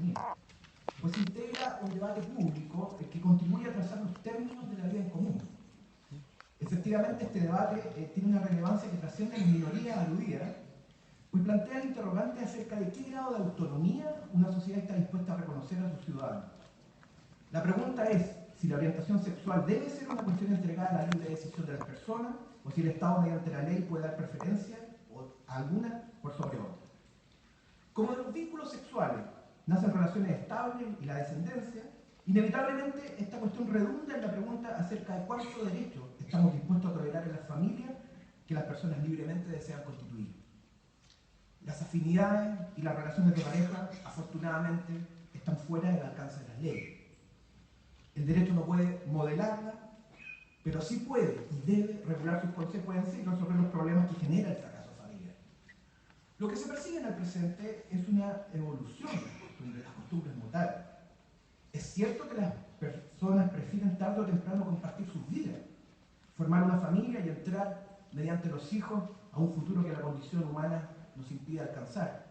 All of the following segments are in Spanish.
ciudadanía, pues integra un debate público que contribuye a trazar los términos de la vida en común. Efectivamente, este debate tiene una relevancia que trasciende las minorías aludidas, pues plantea el interrogante acerca de qué grado de autonomía una sociedad está dispuesta a reconocer a sus ciudadanos. La pregunta es si la orientación sexual debe ser una cuestión entregada a la libre decisión de las personas, o si el Estado mediante la ley puede dar preferencia a alguna por sobre otra. Como de los vínculos sexuales nacen relaciones estables y la descendencia, inevitablemente esta cuestión redunda en la pregunta acerca de cuánto derecho estamos dispuestos a tolerar en las familias que las personas libremente desean constituir. Las afinidades y las relaciones de pareja, afortunadamente, están fuera del alcance de las leyes. El derecho no puede modelarla, pero sí puede y debe regular sus consecuencias y resolver los problemas que genera el fracaso familiar. Lo que se persigue en el presente es una evolución de las costumbres mutables. Es cierto que las personas prefieren tarde o temprano compartir sus vidas, formar una familia y entrar mediante los hijos a un futuro que la condición humana nos impide alcanzar.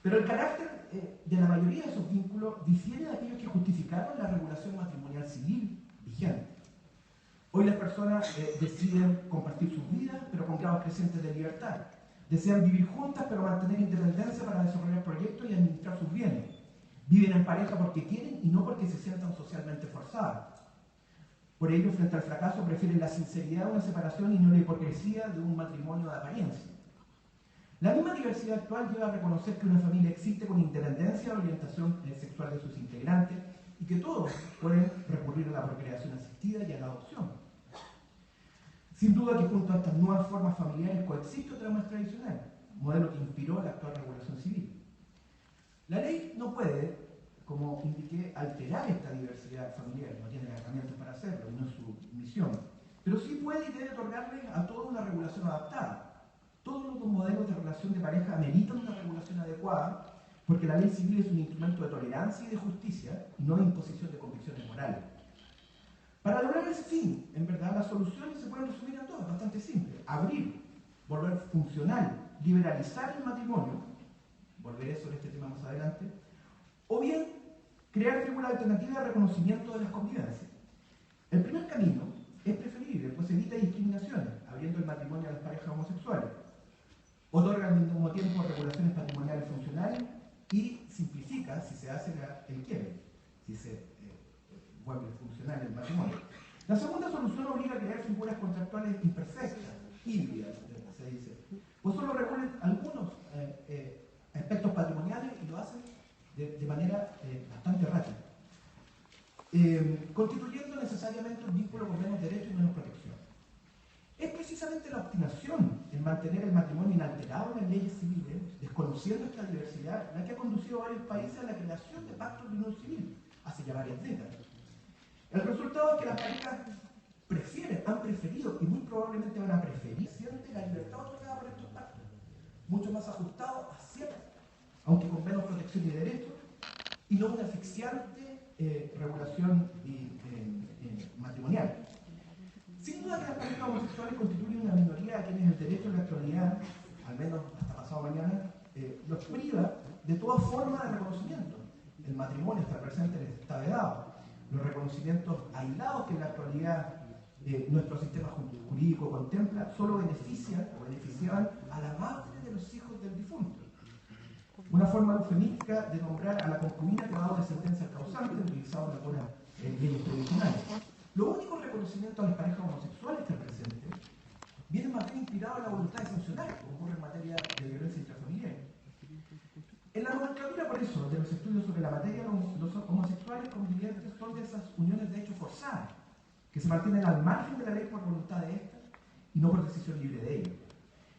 Pero el carácter de la mayoría de esos vínculos difiere de aquellos que justificaron la regulación matrimonial civil vigente. Hoy las personas deciden compartir sus vidas, pero con grados crecientes de libertad. Desean vivir juntas, pero mantener independencia para desarrollar proyectos y administrar sus bienes. Viven en pareja porque quieren y no porque se sientan socialmente forzadas. Por ello, frente al fracaso, prefieren la sinceridad de una separación y no la hipocresía de un matrimonio de apariencia. La misma diversidad actual lleva a reconocer que una familia existe con independencia de la orientación sexual de sus integrantes y que todos pueden recurrir a la procreación asistida y a la adopción. Sin duda que junto a estas nuevas formas familiares coexiste otra más tradicional, modelo que inspiró la actual regulación civil. La ley no puede, como indiqué, alterar esta diversidad familiar, no tiene herramientas para hacerlo, no es su misión, pero sí puede y debe otorgarle a toda una regulación adaptada. Todos los modelos de relación de pareja ameritan una regulación adecuada, porque la ley civil es un instrumento de tolerancia y de justicia, y no de imposición de convicciones morales. Para lograr ese fin, en verdad, las soluciones se pueden resumir a todas, bastante simple. Abrir, volver funcional, liberalizar el matrimonio, volveré sobre este tema más adelante, o bien crear figuras alternativas de reconocimiento de las convivencias. El primer camino es preferible, pues evita discriminaciones, abriendo el matrimonio a las parejas homosexuales. Otorga al mismo tiempo regulaciones patrimoniales funcionales y simplifica si se hace el quiebre, si se vuelve funcional el matrimonio. La segunda solución obliga a crear figuras contractuales imperfectas, híbridas, se dice, pues solo regulan algunos aspectos patrimoniales y lo hacen de manera bastante rápida, constituyendo necesariamente un vínculo con menos derechos y menos protección. Es precisamente la obstinación en mantener el matrimonio inalterado en las leyes civiles, desconociendo esta diversidad, la que ha conducido a varios países a la creación de pactos de unión civil hace ya varias décadas. El resultado es que las parejas han preferido y muy probablemente van a preferir siempre la libertad otorgada por estos pactos, mucho más ajustados a cierto, aunque con menos protección y derechos, y no una asfixiante regulación matrimonial. Sin duda que las parejas homosexuales constituyen una minoría a quienes el derecho en la actualidad, al menos hasta pasado mañana, los priva de toda forma de reconocimiento. El matrimonio está presente, está vedado. Los reconocimientos aislados que en la actualidad nuestro sistema jurídico contempla solo benefician o beneficiaban a la madre de los hijos del difunto. Una forma eufemística de nombrar a la concubina que ha dado descendencia al causante, utilizado en algunas leyes tradicionales. Los únicos reconocimientos a las parejas homosexuales que presente vienen más bien inspirados en la voluntad de sancionar, como ocurre en materia de violencia intrafamiliar. En la nomenclatura, por eso, de los estudios sobre la materia, los homosexuales convivientes son de esas uniones de hecho forzadas, que se mantienen al margen de la ley por voluntad de ésta y no por decisión libre de ellos.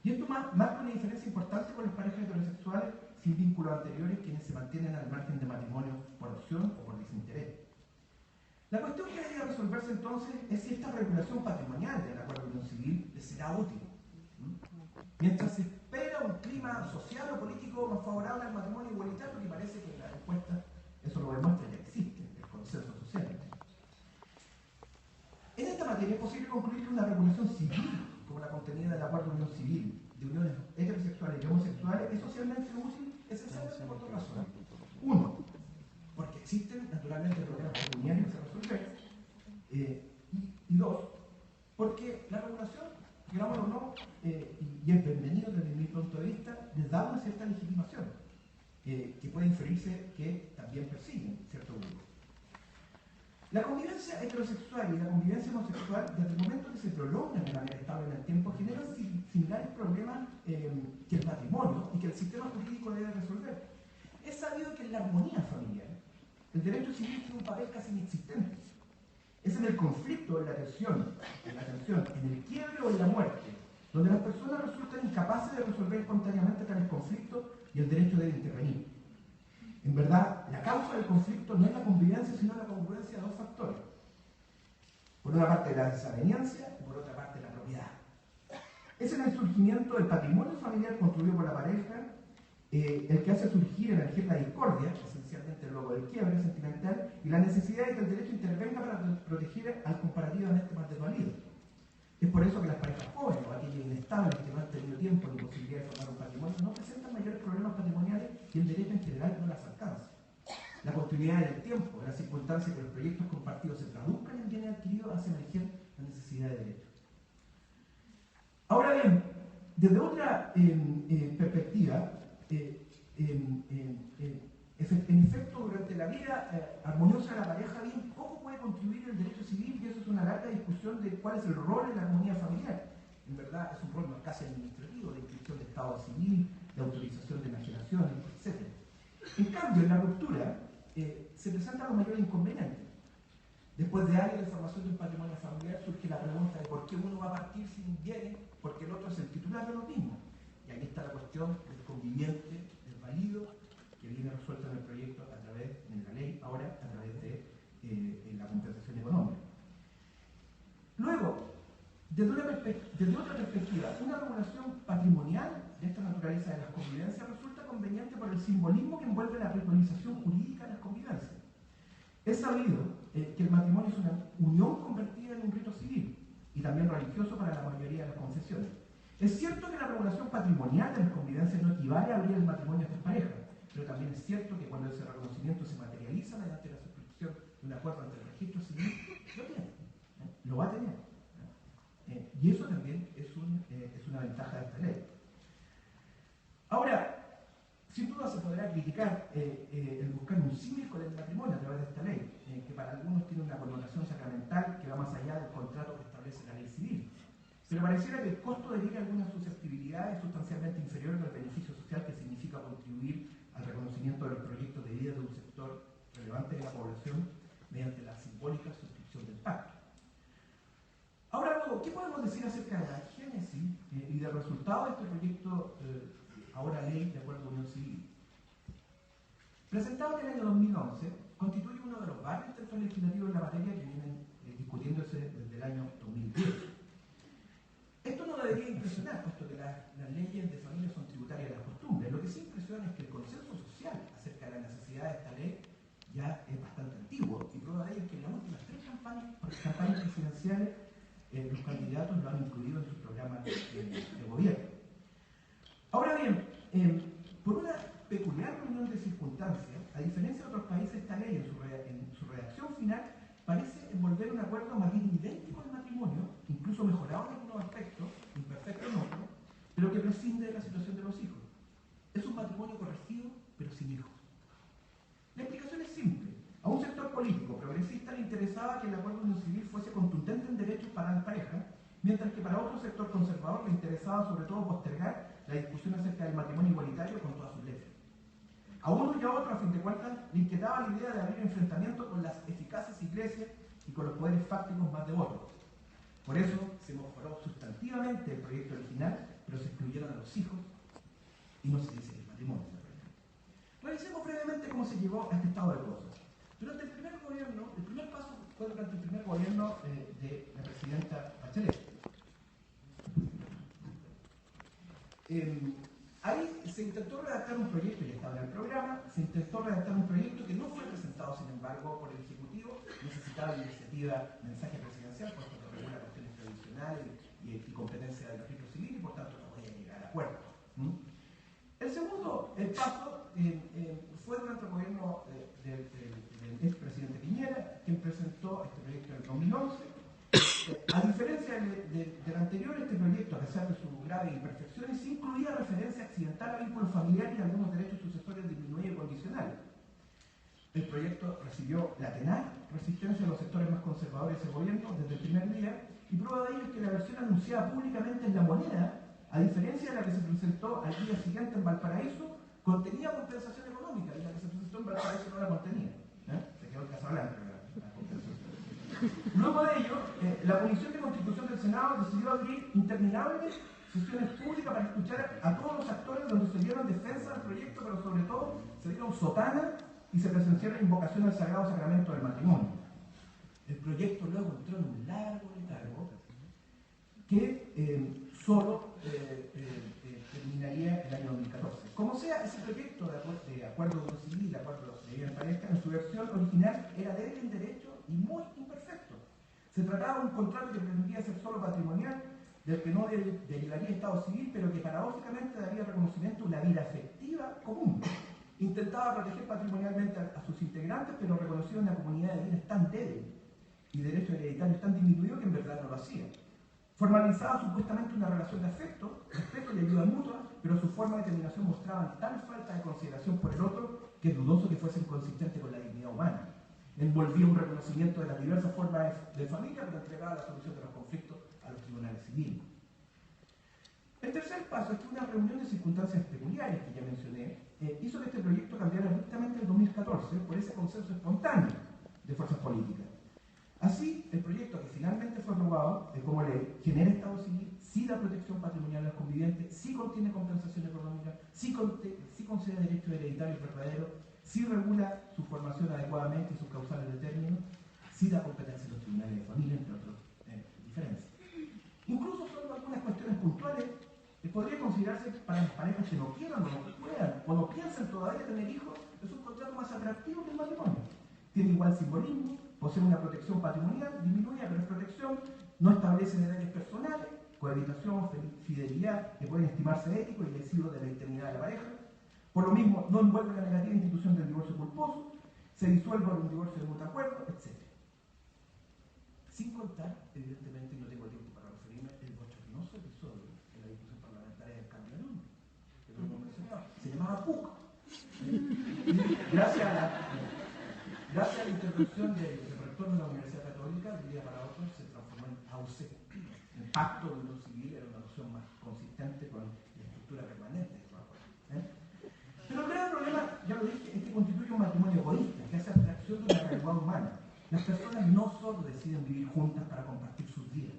Y esto marca una diferencia importante con las parejas heterosexuales sin vínculos anteriores, quienes se mantienen al margen de matrimonio por opción o por desinterés. La cuestión que debería resolverse entonces es si esta regulación patrimonial del acuerdo de unión civil les será útil. Mientras se espera un clima social o político más favorable al matrimonio igualitario, que parece que la respuesta eso lo demuestra, ya existe, el consenso social. En esta materia es posible concluir que una regulación civil, como la contenida del acuerdo de unión civil, de uniones heterosexuales y homosexuales, es socialmente útil esencialmente por dos razones. Uno, principalmente problemas pecuniarios a resolver, y dos, porque la regulación, digámoslo o no, y es bienvenido desde mi punto de vista, les da una cierta legitimación, que puede inferirse que también persiguen cierto grupo. La convivencia heterosexual y la convivencia homosexual, desde el momento que se prolongan de manera estable en el tiempo, generan similares problemas que el matrimonio y que el sistema jurídico debe resolver. Es sabido que en la armonía familiar, el derecho civil tiene un papel casi inexistente. Es en el conflicto, en la tensión, en el quiebre o en la muerte, donde las personas resultan incapaces de resolver espontáneamente tales conflictos y el derecho debe intervenir. En verdad, la causa del conflicto no es la convivencia, sino la congruencia de dos factores. Por una parte, la desaveniencia y por otra parte, la propiedad. Es en el surgimiento del patrimonio familiar construido por la pareja el que hace surgir, emerger la discordia, esencialmente luego del quiebre sentimental, y la necesidad de que el derecho intervenga para proteger al comparativamente más desvalido. Es por eso que las parejas jóvenes o aquellas inestables que no han tenido tiempo ni posibilidad de formar un patrimonio no presentan mayores problemas patrimoniales y el derecho en general no las alcanza. La continuidad del tiempo, la circunstancia que los proyectos compartidos se traduzcan en bienes adquiridos hace emerger la necesidad de derecho. Ahora bien, desde otra perspectiva, en efecto, durante la vida armoniosa de la pareja, bien poco puede contribuir el derecho civil, y eso es una larga discusión de cuál es el rol en la armonía familiar. En verdad, es un rol más casi administrativo, de inscripción de estado civil, de autorización de enajenaciones, etc. En cambio, en la ruptura se presentan los mayores inconvenientes. Después de años de formación de un patrimonio familiar, surge la pregunta de por qué uno va a partir sin bienes, porque el otro es el titular de lo mismo. Y aquí está la cuestión del conviviente, del válido, que viene resuelta en el proyecto a través, en la ley, ahora a través de la compensación económica. Luego, desde otra perspectiva, una regulación patrimonial de esta naturaleza de las convivencias resulta conveniente por el simbolismo que envuelve la ritualización jurídica de las convivencias. Es sabido que el matrimonio es una unión convertida en un rito civil y también religioso para la mayoría de las confesiones. Es cierto que la regulación patrimonial de las convivencias no equivale a abrir el matrimonio a estas parejas, pero también es cierto que cuando ese reconocimiento se materializa mediante la suscripción de un acuerdo ante el registro civil, lo tiene, lo va a tener. Y eso también es una ventaja de esta ley. Ahora, sin duda se podrá criticar el buscar un símil con el matrimonio a través de esta ley, que para algunos tiene una connotación sacramental que va más allá del contrato que establece la ley civil. Pero pareciera que el costo deriva algunas susceptibilidades sustancialmente inferiores al beneficio social que significa contribuir al reconocimiento de los proyectos de vida de un sector relevante de la población mediante la simbólica suscripción del pacto. Ahora luego, ¿qué podemos decir acerca de la génesis y del resultado de este proyecto, ahora ley de acuerdo a unión civil? Presentado en el año 2011, constituye uno de los varios textos legislativos en la materia que vienen discutiéndose desde el año 2010. Esto no debería impresionar, puesto que las leyes de familia son tributarias de las costumbres. Lo que sí impresiona es que el consenso social acerca de la necesidad de esta ley ya es bastante antiguo, y prueba de ello es que en las últimas 3 campañas presidenciales los candidatos lo han incluido en sus programas de gobierno. Ahora bien, por una peculiar reunión de circunstancias, a diferencia de otros países, esta ley en su redacción final parece envolver un acuerdo más bien idéntico al matrimonio, incluso mejorado en algunos aspectos, imperfecto en otros, pero que prescinde de la situación de los hijos. Es un matrimonio corregido, pero sin hijos. La explicación es simple. A un sector político progresista le interesaba que el acuerdo unión civil fuese contundente en derechos para las parejas, mientras que para otro sector conservador le interesaba sobre todo postergar la discusión acerca del matrimonio igualitario con todas sus letras. A uno y a otro, a fin de cuentas, le inquietaba la idea de abrir enfrentamientos con las eficaces iglesias y con los poderes fácticos más devotos. Por eso se mejoró sustantivamente el proyecto original, pero se excluyeron a los hijos y no se dice el matrimonio. Revisemos brevemente cómo se llegó a este estado de cosas. Durante el primer gobierno, el primer paso fue durante el primer gobierno de la presidenta Bachelet. Ahí se intentó redactar un proyecto, y estaba en el programa, se intentó redactar un proyecto que no fue presentado, sin embargo, por el Ejecutivo, necesitaba la iniciativa mensaje presidencial, puesto que regula cuestiones tradicionales y competencia del registro civil, y por tanto no podía llegar a acuerdo. El segundo paso fue durante el gobierno del expresidente presentó este proyecto en el 2011. A diferencia del anterior, este proyecto, a pesar de sus graves imperfecciones, sí incluía referencia accidental a vínculos familiares y algunos derechos sucesorios disminuidos y condicionales. El proyecto recibió la tenaz resistencia de los sectores más conservadores del gobierno desde el primer día, y prueba de ello es que la versión anunciada públicamente en La Moneda, a diferencia de la que se presentó al día siguiente en Valparaíso, contenía compensación económica, y la que se presentó en Valparaíso no la contenía. Se quedó en Casablanca la compensación. Luego de ello, la Comisión de Constitución del Senado decidió abrir interminables sesiones públicas para escuchar a todos los actores, donde se dieron defensa del proyecto, pero sobre todo se dieron sotana y se presenciaron invocaciones al Sagrado Sacramento del matrimonio. El proyecto luego entró en un largo letargo que solo terminaría el año 2014. Como sea, ese proyecto de acuerdo de uso civil, de acuerdo de bien parezca, en su versión original era débil en derecho y muy imperfecto. Se trataba de un contrato que pretendía ser solo patrimonial, del que no derivaría Estado civil, pero que paradójicamente daría reconocimiento a una vida afectiva común. Intentaba proteger patrimonialmente a sus integrantes, pero reconocía una comunidad de bienes tan débil y derechos hereditarios tan disminuidos que en verdad no lo hacía. Formalizaba supuestamente una relación de afecto, respeto y ayuda mutua, pero su forma de terminación mostraba tal falta de consideración por el otro que es dudoso que fuese inconsistente con la dignidad humana. Envolvía un reconocimiento de las diversas formas de familia, pero entregaba la solución de los conflictos a los tribunales civiles. El tercer paso es que una reunión de circunstancias peculiares que ya mencioné hizo que este proyecto cambiara abruptamente en 2014 por ese consenso espontáneo de fuerzas políticas. Así, el proyecto que finalmente fue aprobado como ley genera Estado civil, sí da protección patrimonial a los convivientes, sí contiene compensación económica, sí concede derechos hereditarios verdaderos, sí regula su formación adecuadamente y sus causales de término, sí da competencia a los tribunales de familia, entre otras diferencias. Incluso solo algunas cuestiones puntuales podría considerarse para las parejas que no quieran o no puedan o no piensan todavía tener hijos, es un contrato más atractivo que el matrimonio. Tiene igual simbolismo, posee una protección patrimonial, disminuida, pero es protección, no establece deberes personales, cohabitación, fidelidad, que pueden estimarse éticos y lesivos de la integridad de la pareja. Por lo mismo, no envuelve la negativa institución del divorcio culposo, se disuelve por un divorcio de mutuo acuerdo, etc. Sin contar, evidentemente, y no tengo tiempo para referirme, el bochornoso episodio de la discusión parlamentaria del cambio de nombre, que lo hemos mencionado, se llamaba PUC. Gracias a la intervención del rector de la Universidad Católica, de un día para otro se transformó en AUC. El pacto de unión civil era una noción más consistente con la estructura permanente. Pero el gran problema, ya lo dije, es que constituye un matrimonio egoísta, que hace abstracción de la realidad humana. Las personas no solo deciden vivir juntas para compartir sus vidas,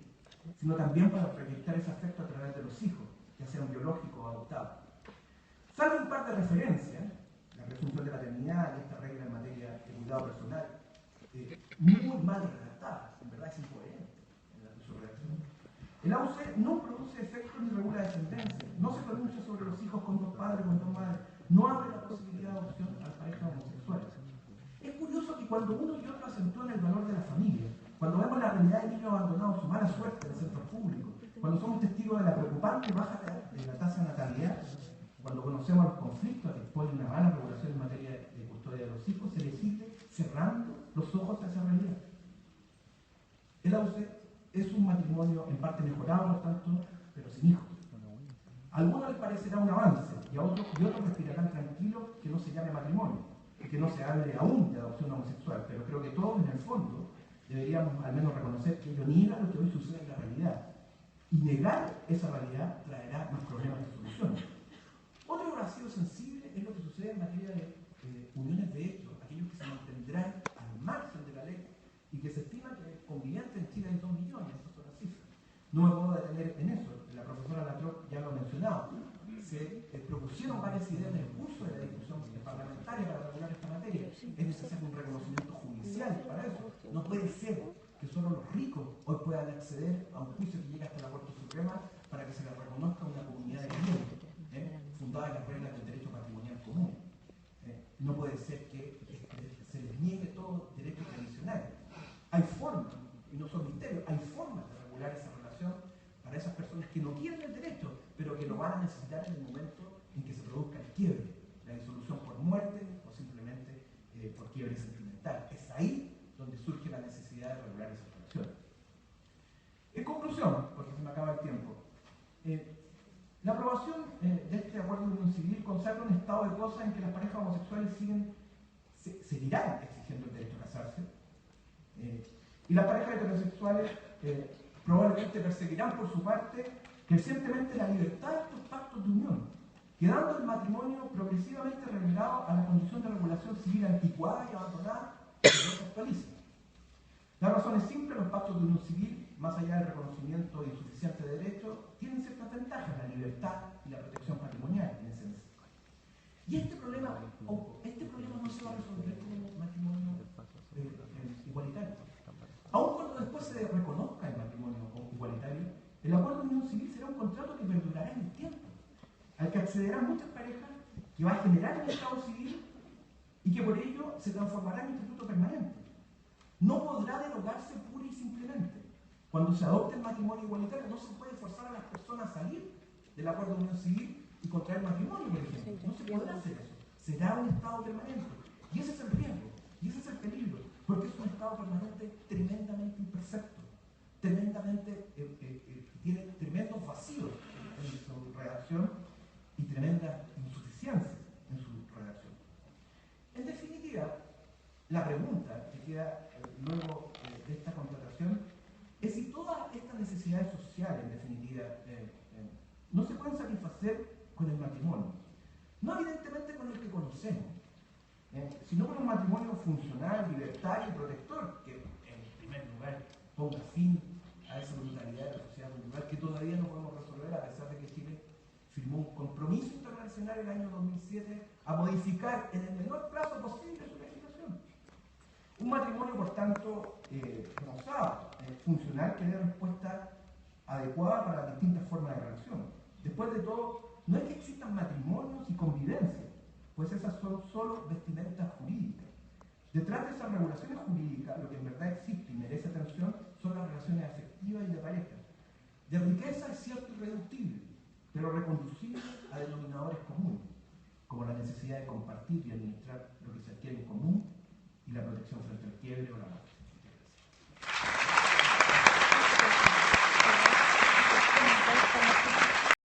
sino también para proyectar ese afecto a través de los hijos, ya sean biológicos o adoptados. Salvo un par de referencias, la presunción de paternidad y esta regla en materia de cuidado personal, muy mal redactada, en verdad es incoherente en su redacción. El AUC no produce efectos ni regula descendencia, no se pronuncia sobre los hijos con dos padres o con dos madres, no abre la posibilidad de adopción a las parejas homosexuales. Es curioso que cuando uno y otro acentúan el valor de la familia, cuando vemos la realidad de niños abandonados, su mala suerte en centros públicos, cuando somos testigos de la preocupante baja de la tasa de natalidad, cuando conocemos los conflictos que expone una mala regulación en materia de custodia de los hijos, se le sigue cerrando los ojos a esa realidad. El AUC es un matrimonio en parte mejorado, por tanto, pero sin hijos. A algunos les parecerá un avance y otros respirarán tranquilos que no se llame matrimonio y que no se hable aún de adopción homosexual, pero creo que todos en el fondo deberíamos al menos reconocer que ello niega lo que hoy sucede en la realidad, y negar esa realidad traerá más problemas que soluciones. Otro vacío sensible es lo que sucede en materia de uniones de hecho, aquellos que se mantendrán al margen de la ley y que se estima que convivientes en Chile hay 2 millones, esas son las cifras. No me puedo detener en eso, la profesora Latroc ya lo ha mencionado. Se propusieron varias ideas en el curso de la discusión parlamentaria para regular esta materia. Es necesario un reconocimiento judicial para eso. No puede ser que solo los ricos hoy puedan acceder a un juicio que llega hasta la Corte Suprema para que se le reconozca una comunidad de clientes, fundada en las reglas del derecho patrimonial común. No puede ser que se les niegue todo derecho tradicional. Hay formas, y no son misterios, hay formas de regular esa relación para esas personas que no quieren el derecho, pero que lo van a necesitar en el momento en que se produzca el quiebre, la disolución por muerte o simplemente por quiebre sentimental. Es ahí donde surge la necesidad de regular esas relaciones. En conclusión, porque se me acaba el tiempo, la aprobación de este acuerdo de unión civil consagra un estado de cosas en que las parejas homosexuales seguirán exigiendo el derecho a casarse, y las parejas heterosexuales probablemente perseguirán por su parte crecientemente la libertad de estos pactos de unión, quedando el matrimonio progresivamente relegado a la condición de regulación civil anticuada y abandonada que no se actualiza. La razón es simple: los pactos de unión civil, más allá del reconocimiento insuficiente de derechos, tienen ciertas ventajas: la libertad y la protección patrimonial, en esencia. Y este problema no se va a resolver con un matrimonio igualitario. Aun cuando después se reconozca el matrimonio igualitario, el acuerdo de unión civil será un contrato que perdurará en el tiempo, al que accederán muchas parejas, que va a generar un estado civil y que por ello se transformará en un instituto permanente. No podrá derogarse pura y simplemente. Cuando se adopte el matrimonio igualitario, no se puede forzar a las personas a salir del acuerdo de unión civil y contraer matrimonio, por ejemplo. No se podrá hacer eso. Será un estado permanente. Y ese es el riesgo, y ese es el peligro, porque es un estado permanente tremendamente imperfecto, tiene tremendos vacíos en su redacción y tremendas insuficiencias en su redacción. En definitiva, la pregunta que queda luego de esta contratación es si todas estas necesidades sociales, en definitiva, no se pueden satisfacer con el matrimonio. No evidentemente con el que conocemos, sino con un matrimonio funcional, libertario y protector, que en primer lugar ponga fin a esa brutalidad de la sociedad cultural que todavía no podemos resolver, a pesar de que Chile firmó un compromiso internacional en el año 2007 a modificar en el menor plazo posible su legislación. Un matrimonio, por tanto, pensado, funcional, que dé respuesta adecuada para las distintas formas de relación. Después de todo, no es que existan matrimonios y convivencia, pues esas son solo vestimentas jurídicas. Detrás de esas regulaciones jurídicas, lo que en verdad existe y merece atención son las relaciones afectivas y de pareja. De riqueza es cierto irreductible, pero reconducible a denominadores comunes, como la necesidad de compartir y administrar lo que se adquiere en común y la protección frente al quiebre o la muerte.